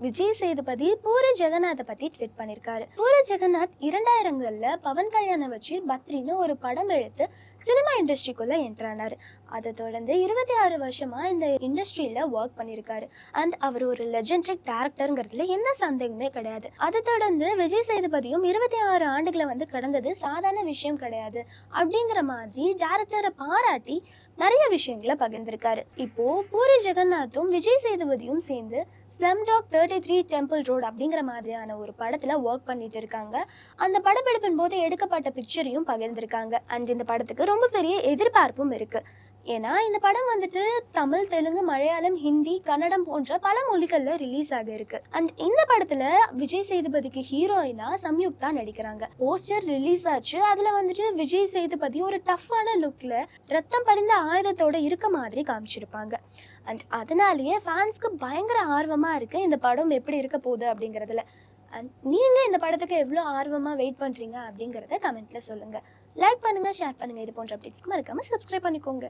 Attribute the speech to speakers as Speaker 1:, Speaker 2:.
Speaker 1: விஜய் சேதுபதி பூரி ஜெகநாத்தை பத்தி ட்வீட் பண்ணிருக்காரு. பூரி ஜெகநாத் 2000ங்கள்ல பவன் கல்யாணம் வச்சு பத்ரின்னு ஒரு படம் எடுத்து சினிமா இண்டஸ்ட்ரிக்குள்ள என்ட்ரானாரு. அதை தொடர்ந்து 26 வருஷமா இந்த இண்டஸ்ட்ரியில ஒர்க் பண்ணியிருக்காரு. அண்ட் அவர் ஒரு லெஜெண்டரி டேரக்டருங்கிறதுல என்ன சந்தேகமே கிடையாது. அதை தொடர்ந்து விஜய் சேதுபதியும் 26 ஆண்டுகளை கடந்தது சாதாரண விஷயம் கிடையாது அப்படிங்கிற மாதிரி டேரக்டரை பாராட்டி நிறைய விஷயங்களை பகிர்ந்திருக்காரு. இப்போ பூரி ஜெகநாத்தும் விஜய் சேதுபதியும் சேர்ந்து ஸ்லம்டாக் 33 டெம்பிள் ரோட் அப்படிங்கிற மாதிரியான ஒரு படத்துல ஒர்க் பண்ணிட்டு இருக்காங்க. அந்த படப்பிடிப்பின் போது எடுக்கப்பட்ட பிக்சரையும் பகிர்ந்திருக்காங்க. அண்ட் இந்த படத்துக்கு ரொம்ப பெரிய எதிர்பார்ப்பும் இருக்கு. ஏன்னா இந்த படம் தமிழ், தெலுங்கு, மலையாளம், ஹிந்தி, கன்னடம் போன்ற பல மொழிகள்ல ரிலீஸ் ஆக இருக்கு. அண்ட் இந்த படத்துல விஜய் சேதுபதிக்கு ஹீரோயினா சம்யுக்தா நடிக்கிறாங்க. போஸ்டர் ரிலீஸ் ஆச்சு. அதுல விஜய் சேதுபதி ஒரு டஃப்பான லுக்ல ரத்தம் படிந்த ஆயுதத்தோட இருக்க மாதிரி காமிச்சிருப்பாங்க. அண்ட் அதனாலேயே ஃபேன்ஸ்க்கு பயங்கர ஆர்வமா இருக்கு இந்த படம் எப்படி இருக்க போகுது அப்படிங்கிறதுல. அண்ட் நீங்க இந்த படத்துக்கு எவ்வளோ ஆர்வமா வெயிட் பண்றீங்க அப்படிங்கிறத கமெண்ட்ல சொல்லுங்க. லைக் பண்ணுங்க, ஷேர் பண்ணுங்க. இது போன்ற அப்டேட்ஸ்க்கு மறக்காம சப்ஸ்கிரைப் பண்ணிக்கோங்க.